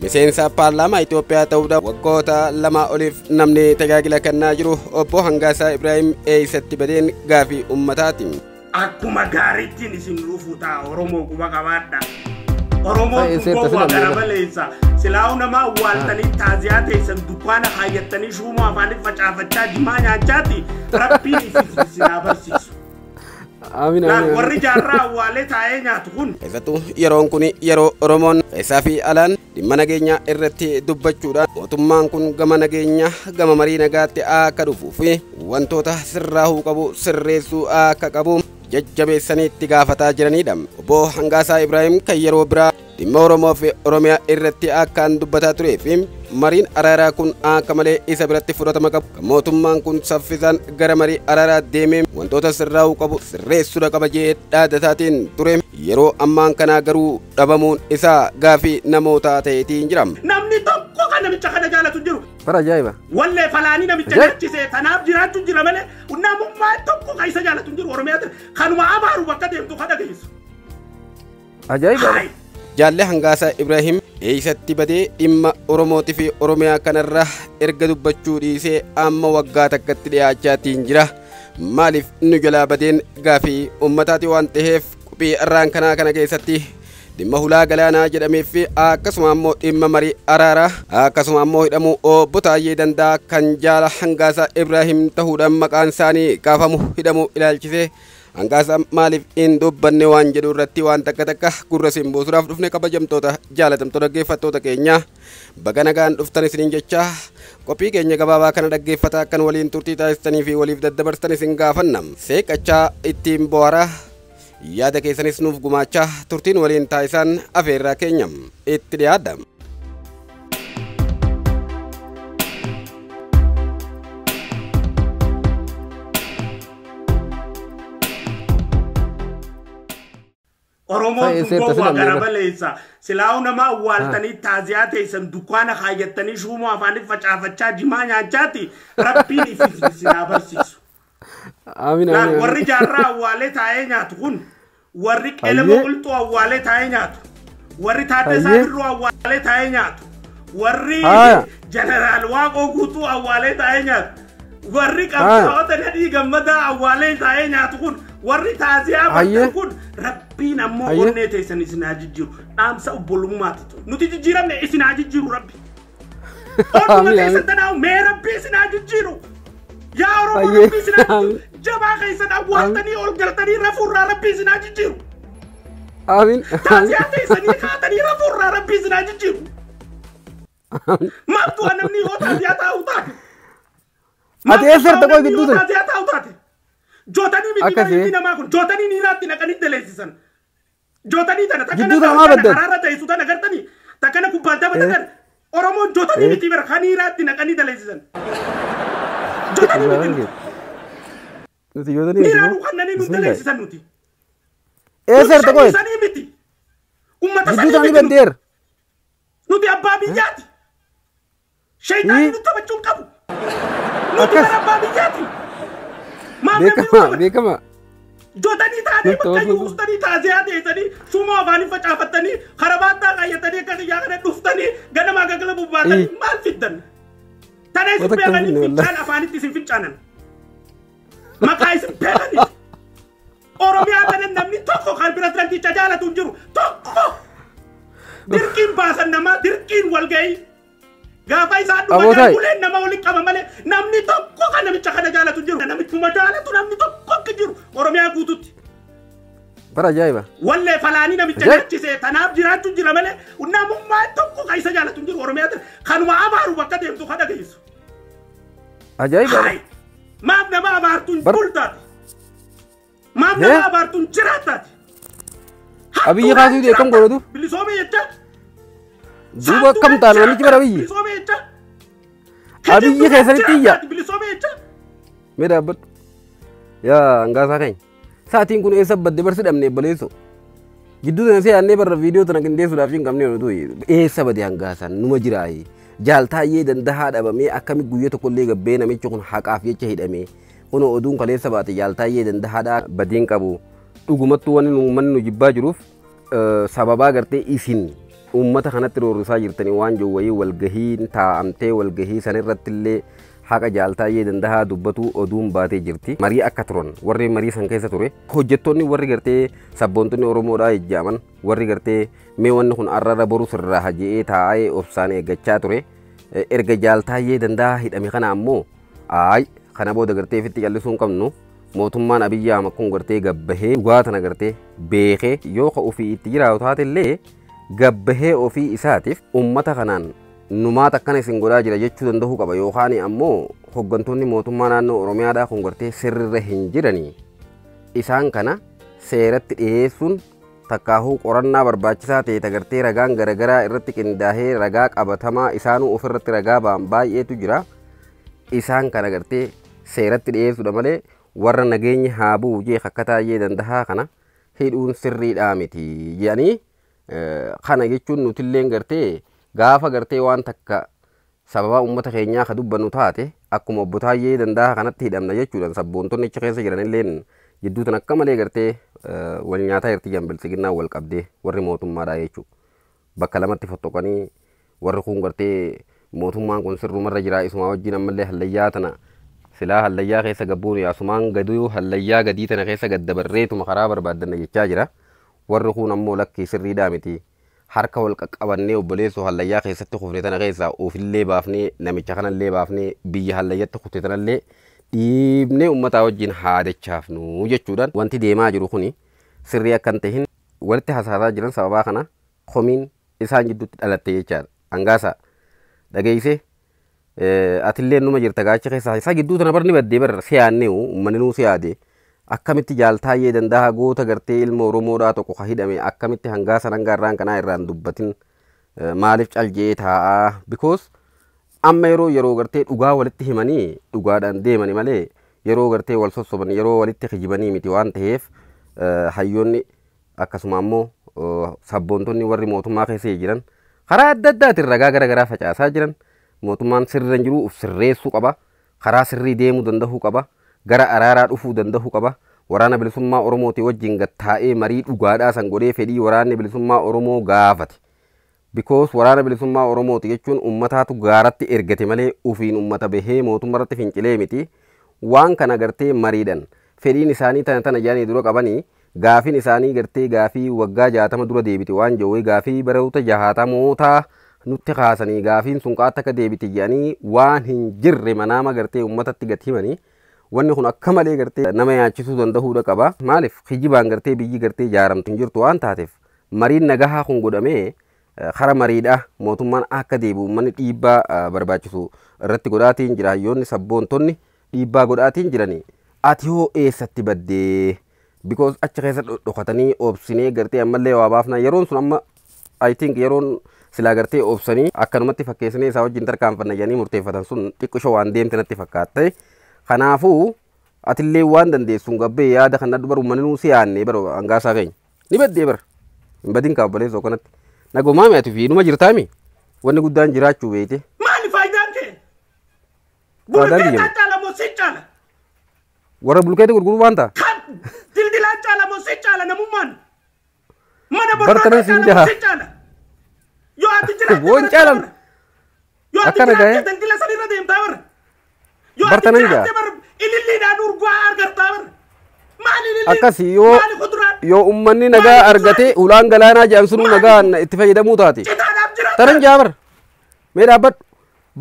Miseensa paarlaamaa Itoophiyaa ta'uudhaan waggoota lama oliif namni tajaajila kennaa jiru obbo Hangaasaa Ibraahim eessatti badeen gaafii uummataati. Akkuma gaariittiin isin rufuutaa Oromoo quba qabaadha. Oromoo quba garabaleessa silaa namaa waaltanii taaziyaa teessan dukkaana hayyattanii shuuma afaaniif facaafachaa jimaa nyaachaati rabbiin isin barsiisu. Amin. Warri jaarraa awwaalee taa'ee nyaatu kun. Keessattuu yeroon kun yeroo Oromoon keessaa fi alaan dhimma nageenyaa irratti dubbachuudhaan mootummaan kun gama nageenyaa gama marii nagaatti akka dhufuu fi wantoota sirraahuu qabu sirreessuu akka qabu jajjabeessanii itti gaafataa jiranidha. Obbo Hangaasaa Ibraahim kan yeroo biraa dhimma Oromoo fi Oromiyaa irratti akkaan dubbataa turee fi mariin araaraa kun akka malee isa biratti fudhatama qabu. Mootummaan kun saffisaan gara marii araaraa deemee wantoota sirraahuu qabu sirreessuu qaba jedhee dhaaddataatiin ture. Yeroo ammaan kana garuu dhabamuun isaa gaafii namoota ta'eetiin jira. Namni tokko kan namicha kana jaalatu jiru. Bara ajaa'iba. Wallee falaanii namicha nyaachisee tanaaf jiraachuu jira malee namummaa tokko kan isa jaalatu jiru Oromiyaatti kanuma abaaru bakka deemtu kan dhageessu. Ajaa'iba. Jaalle Hangaasaa Ibraahim eessatti badee dhimma Oromootii fi Oromiyaa kanarra erga dubbachuu dhiisee amma waggaa takkatti dhiyaachaatiin jira. Maaliif nu jalaa badeen gaafii uummataati waan ta'eef qophii irraan kanaa kana keessatti dhimma hulaa galaanaa jedhamee fi akkasuma immoo dhimma marii araaraa akkasuma immoo hidhamuu obbo Taayyee Danda'a kan jaala Hangaasaa Ibraahim ta'uudhaan maqaan isaanii kaafamu hidhamuu ilaalchisee Hangaasaa maaliif hin dubbanne waan jedhu irratti waan takka gurra siin buusuudhaaf dhufne kabajamtoota jaalatamtoota dhaggeeffattoota keenya baga nagaan dhuftan isiniin jecha qophii keenya gabaabaa kana dhaggeeffataa kan waliin turtii taasistanii fi waliif daddabarstan isin gaafanna seeqachaa ittiin bohaaraa yaada keessanis nuuf gumaachaa turtiin waliin taasisan afeerraa keenya itti dhiyaadha. Oromoo quba garabaleessa silaa namaa waaltanii taaziyaa teessan dukkaana hayyattanii shuuma afaaniif facaafachaa jimaa nyaachaati rabbiin isin barsiisu. Amin. Warri jaarraa awwaalee taa'ee nyaatu kun warri qelema qulxuu awwaalee taa'ee nyaatu warri taaddasaa birruu awwaalee taa'ee nyaatu warri jeneraal Waaqoo guutuu awwaalee taa'ee nyaatu warri qabsaa'ota nadhii gammadaa awwaalee taa'ee nyaatu kun warri taaziyaa bakka kun rabbiin ammoo onnee teessan isin haa jijjiiru dhaamsa obbolummaati nuti jijjiiramne isin haa jijjiiru rabbi onnuma teessan tanaawu mee rabbii isin haa jijjiiru. Yaa Oromoo rabbii isin haa jijjiiru jabaa keessan awwaaltanii ol galtanii rafuurraa rabbii isin haa jijjiiru. Amin. Taaziyaa teessanii kaatanii rafuurraa rabbii isin haa jijjiiru. Maaltu namni yoo taaziyaa taa'u taate. Ati eessatti qoy gidduutu. Taaziyaa taa'u taate. Jootanii miti bareedii namaa kun jootanii niiraatti naqanii daleessisan. Jootanii tana takkana karaarra teessu tana gartanii takkana kubbaaltaa badatan Oromoon jootanii miti bara kan niiraatti naqanii daleessisan. Jootanii miti. Nuti jootanii miti. Niiraan kanneen nu daleessisan nuti. Eessatti qoy. Sanii miti. Uummata sanii miti. bandeera. Nuti abbaa biyyaati. Shayitaanii nu taphachuun qabu. Nuti bara abbaa biyyaati. Beekama. Jootanii taa'anii bakka yuustanii taaziyaa teessanii suma afaanii facaafattanii karabaattaa qaayyatanii akka xiyyaa kana dhuftanii ganamaa gagala bubbaatanii maal fiddan? Tana isin beekanii fincaan afaanitti isin fincaanan. Maqaa isin beekanii. Oromiyaa kana namni tokko kan pirezidanticha jaalatu hin jiru tokko. Dirqiin baasan namaa dirqiin walgahii. Gaafa isaan dhuman uleen nama waliin qaba malee namni tokko kan namicha kana jaalatu jiru namichuma jaalatu namni tokko akka jiru Oromiyaa guututti. Bara ajaa'iba. Wallee falaanii namicha nyaachisee tanaaf jiraachuu jira malee namummaa tokko kan isa jaalatu jiru Oromiyaatti kanuma abaaru bakka deemtu kan dhageessu. Ajaa'iba. Maaf nama abaartuun bultaati. Maaf nama abaartuun jiraataati. Abiyyi kaasuu deekan godhatu. Bilisoomee jecha. Duuba kam taanu namichi bara biyyi. Abiyyi keessanitti iyya. Mee dhaabbadhu. Yaa Hangaasaa keenya. Sa'aatiin kun eessa badde barsi dhabnee baleessu. Gidduu sana se'annee barra viidiyoo tana qindeessuudhaaf hin qabnee nutu eessa bade Hangaasaan numa jiraayi. Jaaltaayyee dandahaa dhabamee akkami guyyaa tokkollee gabbee namichi kun haqaaf jecha hidhamee kun oduun kaleessa baate jaaltaayyee dandahaadhaa badiin qabu. Dhugumattuu wanni uummanni nu jibbaa jiruuf sababaa gartee isin ummata kanatti roorrisaa jirtanii waan jiru wayii walgahiin taa'amtee walgahii sanirratti illee haqa jaaltaayee dandahaa dubbatu oduun baatee jirti. Marii akka turan warri marii san keessa ture hojjettoonni warri gartee sabboontonni Oromoodhaa ejjaaman warri gartee mee wanni kun arrara boru sirraa haji'ee taa'ee obsaan eeggachaa ture. Erga jaaltaayee dandahaa hidhame kana ammoo kana booda gartee fitti callisuu hin qabnu. Mootummaan Abiyyi Ahmad kun gartee gabbahee dhugaa tana gartee beekee yoo ka ofii itti jiraatu taate illee gabbahee ofii isaatiif ummata kanaan numaata akkana isin godhaa jira jechuu danda'uu qaba. Yookaan ammoo hoggantoonni mootummaa naannoo Oromiyaadhaa kun gartee sirrirra hin jiranii isaan kana seeratti dhiyeessuun takkaahuu qorannaa barbaachisaa ta'e tagartee ragaan garagaraa irratti qindaahee ragaa qabatamaa isaanuu ofirratti ragaa ba'an baay'eetu jira. Isaan kana gartee seeratti dhiyeessuudha malee warra nageenya haa bu'u jee akka taa'ee dandahaa kana hidhuun sirriidhaa miti jedhanii kana jechuun nutillee gartee gaafa gartee waan takka sababa ummata keenyaa ka dubbannu taate akkuma obbo Taayyee Dandahaa kanatti hidhamna jechuudhaan sabboontonni achi keessa jiranillee jidduutan akka malee gartee wal nyaataa irti bilisiginnaa wal qabdee warri mootummaadhaa jechuudha. Bakka lamatti fottoqanii warri kun gartee mootummaan kun sirrumarra jira isuma wajjin ammallee hallayyaa tana silaa hallayyaa keessa gabbuun yaasumaan gaduu hallayyaa gadii tana keessa gaddabarreetuma karaa barbaaddanna jechaa jira. Warri kun ammoo lakkii sirriidhaa miti. Harka wal qaqqabannee obboleessoo hallayyaa keessatti kufne tana keessaa ofillee baafnee namicha kanallee baafnee biyya hallayyatti kufte tanallee dhiibnee uummataa wajjin haadachaafnu jechuudhaan wanti deemaa jiru kuni sirrii akka hin tahin walitti hasaasaa jiran sababaa kana komiin isaan jidduutti dhalatte jechaadha. Hangaasa dhageessee atillee numa jirta gaacha keessaa isaa gidduu tana barni baddee barra siyaannee uummanni nuu siyaade akkamitti jaaltaayee dandahaa goota gartee ilma Oromoodhaa tokko ka hidhame akkamitti hangaasa hangaarraan kanaa irraan dubbatin maaliif caljee taa'aa because amma yeroo gartee dhugaa walitti himanii dhugaadhaan deemani malee yeroo gartee wal sossoban yeroo walitti kijibanii miti waan ta'eef hayyoonni akkasuma ammoo sabboontonni warri mootummaa keessa jiran karaa adda addaatiin ragaa garagaraa facaasaa jiran mootummaan sirriirra jiru uf sirreessuu qaba karaa sirrii deemuu danda'uu qaba gara araaraa dhufuu danda'uu qaba waraana bilisummaa Oromootii wajjin gattaa'ee marii dhugaadhaa san godhee fedhii waraanni bilisummaa Oromoo gaafate because waraana bilisummaa Oromooti jechuun ummataatu gaaratti ergate malee ufiin ummata bahee mootummaarratti fincilee miti waan kana gartee mariidhan fedhiin isaanii tana jaanii dura qabanii gaafiin isaanii gartee gaafii waggaa 60 dura deebite waan jawwee gaafii baroota 60mootaa nutti kaasanii gaafiin sun qaata akka deebite jedhanii waan hin jirre manaama gartee ummatatti gatimanii wanni kun akka malee gartee nama yaachisuu danda'uudha qaba. Maaliif kijibaan gartee biyyi gartee ijaaramtu hin jirtu waan taateef mariin nagahaa kun godhamee kara mariidha mootummaan akka deebi'u uummanni dhiibbaa barbaachisu irratti godhaatiin jira. Hayyoonni sabboontonni dhiibbaa godhaatiin jiranii ati hoo eessatti baddee because achi keessa dhokatanii obsinee gartee ammallee waa baafna yeroon sun amma I think yeroon silaa gartee obsanii akkanumatti fakkeessanii isaa wajjin tarkaanfanna jedhanii murteeffatan sun xiqqoo waan deemte natti fakkaatte. Kanaafuu atillee waan dandeessuun gabbee yaada kana dubar uummanni nuu siyaannee baro hangaasaa keenya ni baddee bara hin badin kaabaleessoo kanatti nagumaa mi'atu fi numa jirtaami wanni guddaan jiraachuu beekte. Maali faayidaan kee? Bulkeetaa caala moo si caala? Warra bulkeetii gurguruu waan ta'a? Dildilaan caala moo si caala namummaan? Mana barnootaa caala moo si caala? Yoo ati jiraate woon caalan akkana ga'ee daldila sanirra deemtaa bara. Bartanan jaa ililliidhaan urgaa argataa bara. Maali ililliin? Akkasii yoo uummanni nagaa argate ulaan galaanaa jedhan sunuu nagaa itti fayyadamuu taate. Taran jaa bara mee dhaabbadhu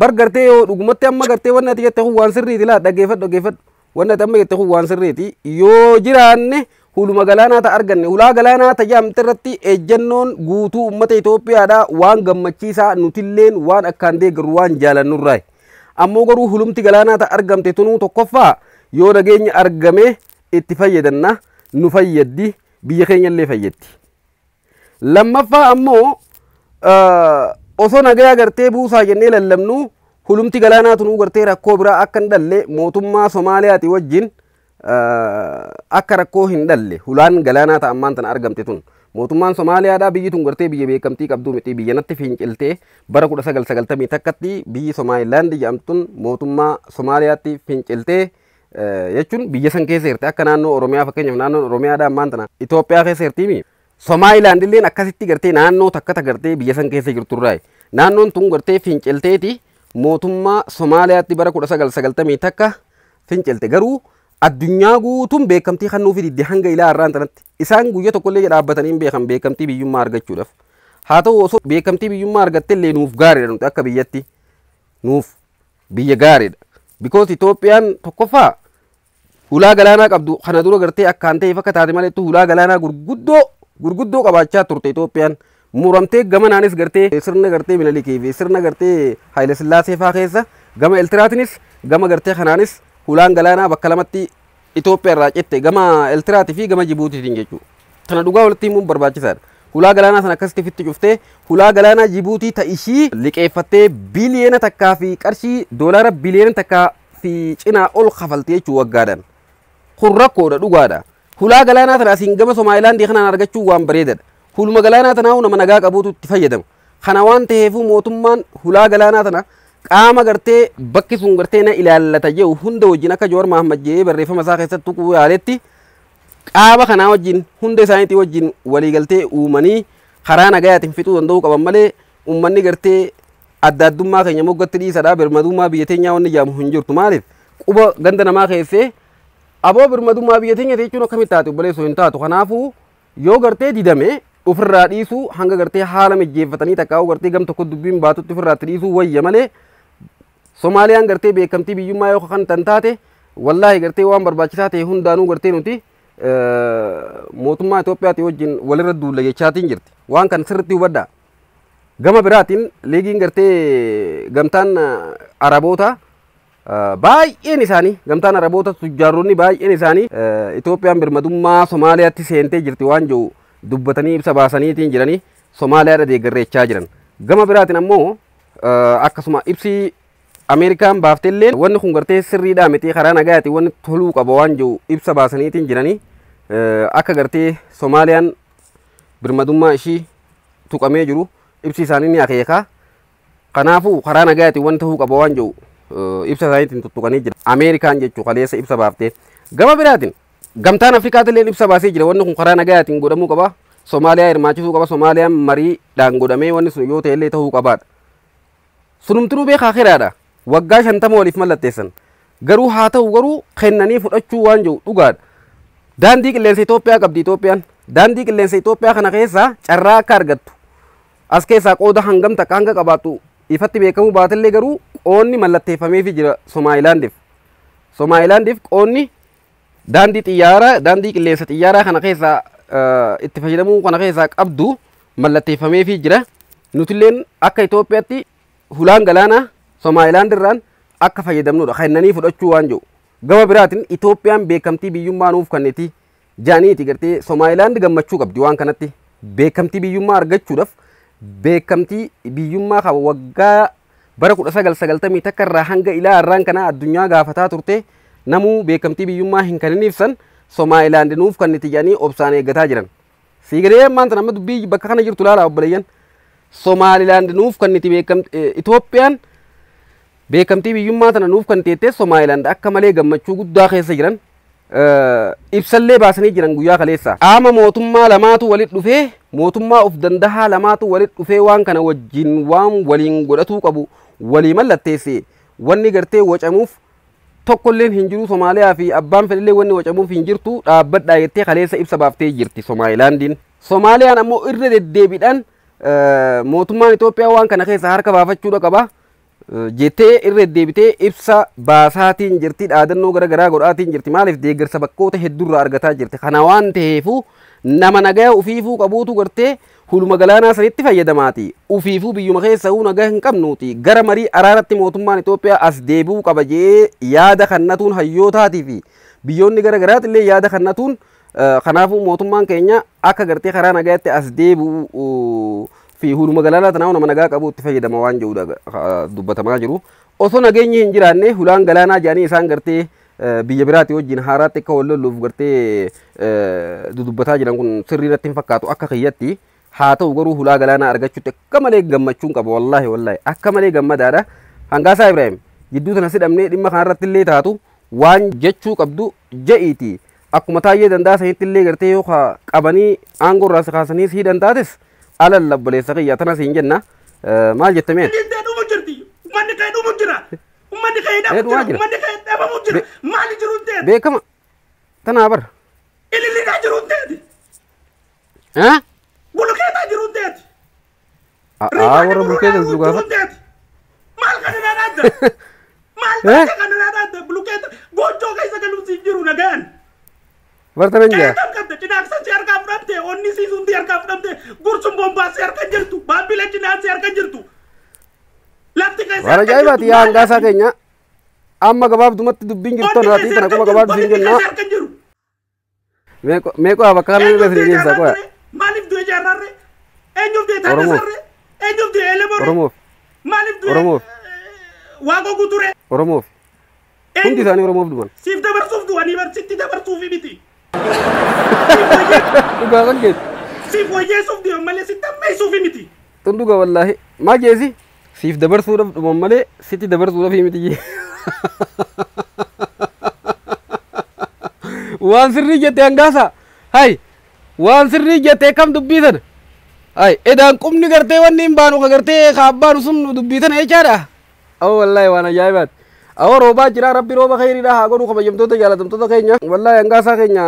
bar gartee yoo dhugumatti amma gartee wanni ati jette kun waan sirriiti laa dhaggeeffadhu wanni ati amma jette kun waan sirriiti yoo jiraanne huluma galaanaa ta arganne hulaa galaanaa ta jaamte irratti ejjennoon guutuu uummata Itoophiyaadhaa waan gammachiisaa nutilleen waan akkaan deeggaru waan jaalannurraa ammoo garuu hulumti galaanaa ta argamte tunuu tokkoffaa yoo nageenya argame itti fayyadanna nu fayyaddi biyya keenyallee fayyaddi. Lammaffaa ammoo osoo nagaa gartee buusaa jennee lallabnu hulumti galaanaa tunuu gartee rakkoo biraa akka hin dhalle mootummaa Somaaliyaati wajjin akka rakkoo hin dhalle hulaan galaanaa ta ammaan tana argamte tun mootummaan Somaaliyaadhaa biyyi tun gartee biyya beekamtii qabduu miti biyya natti finciltee bara 1990 takkatti biyyi Somalilaand jedhamtun mootummaa Somaaliyaatti finciltee jechuun biyya san keessa jirti akka naannoo Oromiyaa fakkeenyaaf naannoo Oromiyaadhaa ammaan tana Itoophiyaa keessa jirtiimi Somaliland illeen akkasitti gartee naannoo takka gartee biyya san keessa jirturraa naannoon tun gartee fincilteeti mootummaa Somaaliyaatti bara 1990 takka fincilte garuu addunyaa guutuun beekamtii kannuu fi diddi hanga ilaa har'aan tanatti isaan guyya tokkollee dhaabbatanii beekan beekamtii biyyummaa argachuudhaaf haa ta'u osoo beekamtii biyyummaa argatte illee nuuf gaariidha nuti akka biyyatti nuuf biyya gaariidha because Itoophiyaan tokkoffaa hulaa galaanaa qabdu kana dura gartee akkaan ta'eef akka taate malee hulaa galaanaa gurguddoo qabaachaa turte Itoophiyaan muramtee gamanaanis gartee sirna gartee Minilikii fi sirna gartee Haayile Sillaasee faa keessa gama Eltiraatinis gama gartee kanaanis hulaan galaanaa bakka lamatti Itoophiyaa irraa citte gama Eltiraatii fi gama Jibuutiitiin jechuudha. Kana dhugaa walitti himuun barbaachisaadha. Hulaa galaanaa sana akkasitti fitti cuftee hulaa galaanaa Jibuutii ta'ishii liqeeffattee biliyeena takkaa fi qarshii doolaara biliyeena takkaa fi cinaa ol kafaltee jechuu waggaadhaan. Kun rakkoodha dhugaadha. Hulaa galaanaa sana asiin gama Somaayilaandii kanaan argachuu waan bareedadha. Huluma galaanaa tanaa nama nagaa qabuutu itti fayyadama. Kana waan ta'eefuu mootummaan hulaa galaanaa tana qaama gartee bakki sun gartee na ilaallata jedhu hunda wajjin akka Jowaar Mahaammad jedhee barreeffama isaa keessatti tuquu yaaletti qaama kanaa wajjin hunda isaaniitii wajjin waliigaltee uumanii karaa nagayaatiin fixuu danda'uu qaban malee uummanni gartee adda addummaa keenya moggatti dhiisadhaa birmadummaa biyya teenyaa wanni jaamu hin jirtu maaliif quba ganda namaa keessee aboo birmadummaa biyya teenya jechuun akkamitti taate obboleessoo hin taatu kanaafuu yoo gartee didame ofirraa dhiisuu hanga gartee haala mijjeeffatanii takkaa'uu gartee gam tokko dubbiin baatutti ofirraatti dhiisuu wayya malee Somaaliyaan gartee beekamtii biyyummaa yoo kan tan taate wallaahi gartee waan barbaachisaa ta'e hundaanuu gartee nuti mootummaa Itoophiyaatti wajjin walirra duulla jechaatiin jirti waan kan sirriitti hubadhaa gama biraatiin liigiin gartee gamtaan Araboota baay'een isaanii gamtaan Araboota tujjaaronni baay'een isaanii Itoophiyaan birmadummaa Somaaliyaatti seentee jirti waan jiru dubbatanii ibsa baasaniitiin jiranii Somaaliyaadha deeggarreechaa jiran gama biraatiin ammoo akkasuma ibsi Amerikaan baaftellee wanni kun gartee sirriidhaa miti karaa nagayaati wanni toluu qaba waan jiru ibsa baasaniitiin jiranii akka gartee Somaaliyaan birmadummaa ishii tuqamee jiru ibsi isaanii ni akeeka kanaafuu karaa nagayaati wanni ta'uu qaba waan jiru ibsa isaaniitiin tuttuqanii jira Amerikaan jechuu kaleessa ibsa baaftee gama biraatiin gamtaan Afrikaatillee ibsa baasee jira wanni kun karaa nagayaatiin godhamuu qaba Somaaliyaa hirmaachisuu qaba Somaaliyaan mariidhaan godhamee wanni sun yoo ta'ellee ta'uu qabaadha sunumtinuu beekaa kiraadha waggaa 50 waliif mallatteessan garuu haa ta'u garuu kennanii fudhachuu waan jiru dhugaadha daandii qilleensa Itoophiyaa qabdi Itoophiyaan daandii qilleensa Itoophiyaa kana keessaa carraa akka argattu as keessaa qooda hangam takka hanga qabaattu ifatti beekamuu baatellee garuu qoonni mallatteeffameefii jira Somaayilaandiif qoonni daandii qilleensa xiyyaaraa kana keessaa itti fayyadamuu kana keessaa qabdu mallatteeffameefii jira nutilleen akka Itoophiyaatti hulaan galaanaa Somaayilaand irraan akka fayyadamnudha kennanii fudhachuu waan jiru gama biraatiin Itoophiyaan beekamtii biyyummaa nuuf kenniti jaaniiti gartee Somaayilaand gammachuu qabdi waan kanatti beekamtii biyyummaa argachuudhaaf beekamtii biyyummaa qaba waggaa bara 1990 takka irraa hanga ilaa har'aan kana addunyaa gaafataa turte namuu beekamtii biyyummaa hin kenniniifsan Somaayilaand nuuf kenniti jaanii obsaan eeggataa jiran siigalee maanta nama dubbii bakka kana jirtu laala obboleeyyan Somaliland nuuf kenniti Itoophiyaan beekamtii biyyummaa tana nuuf kenniteettee Somaliland akka malee gammachuu guddaa keessa jiran ibsallee baasanii jiran guyyaa kaleessa qaama mootummaa lamaatu walitti dhufee mootummaa of dandahaa lamaatu walitti dhufee waan kana wajjin waan waliin godhatuu qabu walii mallatteesse wanni gartee wacamuuf tokkolleen hin jiru Somaaliyaa fi abbaan fedhillee wanni wacamuuf hin jirtu dhaabbadhaa jettee kaleessa ibsa baaftee jirti Somalilandiin Somaliyaan ammoo irra deddeebiidhaan mootummaan Itoophiyaa waan kana keessa harka baafachuudha qaba jettee irra deddeebitee ibsa baasaatiin jirti dhaadannoo garaagaraa godhaatiin jirti maaliif deeggarsa bakkoota hedduurraa argataa jirti kana waan ta'eefuu nama nagaa ufiifuu qabuutu gartee huluma galaanaa sanitti fayyadamaati ufiifuu biyyuma keessa nagaa hin qabnuuti gara marii araaratti mootummaan Itoophiyaa as deebi'uu qaba jee yaada kannatuun hayyootaatii fi biyyoonni garaagaraati illee yaada kannatuun kanaafuu mootummaan keenya akka gartee karaa nagaatti as deebi'uu fi huluma galaanaa tanaa nama nagaa qabuutti fayyadama waan jedhudha dubbatamaa jiru osoo nageenyi hin jiraanne hulaan galaanaa jedhanii isaan gartee biyya biraati wajjin haaraatti akka wal lolluuf gartee dudubbataa jiran kun sirriirratti hin fakkaatu akka kiyyatti haa ta'u garuu hulaa galaanaa argachuutti akka malee gammachuun qaba wallaahi akka malee gammadaadha hangaasaa Ibrahim jidduu tana sidhamnee dhimma kanarratti illee taatu waan jechuu qabdu je'iiti akkuma taayee danda'a sanitti illee gartee yoo qabanii aangoo irraa si kaasanii si hidhan taates alal labboleessa kiyya tana siin jenna maal jettamee dhumu jirti ummanni kee dhumu jira ummanni kee dhabamu jira maali jiru ta'e beekama tanaa bara ililliidhaa jiru ta'e bulukeetaa jiru ta'e warra bulukeetaa jiru gaafa maal kan irraa adda maal kan irraa adda bulukeeta gochoo keessa galuusi jiru nagaan bartanan jaa qabda cinaaksa si harkaa fudhamte onni siisuun si harkaa fudhamte gursun bombaa si harka jirtu baabila cinaan si harka jirtu lafti keessa waan ajaa'ibaati yaa hangaasaa keenya amma gabaabdumatti dubbiin jirtu naatii tana kuma gabaabdu siin jennaa meeqoo haa bakka kanaan irra siin geessaa qoya maaliif du'e jaarrarre eenyuuf du'e taadasarre eenyuuf du'e elemoore oromoof maaliif du'e oromoof waaqoo guture oromoof hundi isaanii oromoof dhuman siif dabarsuuf du'anii barsitti dabarsuufi miti dhugaa kan geessu siif wayyeessuuf du'an malee sitti ammeessuufi miti tun dhugaa wallaahi maa geessi siif dabarsuudhaaf dhuman malee sitti dabarsuudhaaf miti jee waan sirrii jettee hangaasa hay waan sirrii jettee kam dubbii sana hay edaan qubni gartee wanni hin baanu ka gartee ka abbaanu sun dubbii tana jechaadha awo wallaahi waan ajaa'ibaati awo roobaa jira rabbi rooba khayriidha haa godhu kabajamtoota jaalatamtoota keenya wallaahi hangaasaa keenya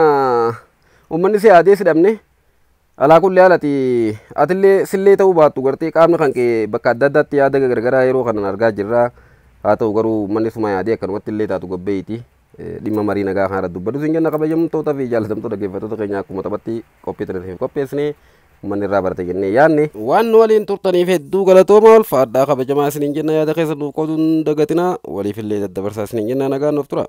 ummanni si aadee si dhabne alaa kulli haalati atillee sillee ta'uu baattu gartee qaamni kan kee bakka adda addaatti yaada gargaraa yeroo kanan argaa jirra haa ta'u garuu ummanni suma yaadee akkanumatti illee taatu gobbeeyti dhimma marii nagaa kana dubbadhu siin jenna kabajamtoota fi jaalatamtoota dhaggeeffattoota keenya akkuma taphatti qophii tana qopheessine ummanni irraa barate jennee yaadne waan nu waliin turtaniif hedduu galatooma ulfaadhaa kabajamaa isiniin jenna yaada keessa nuuf qooduun dagatina waliif illee daddabarsaa isiniin jenna nagaan nuuf tura.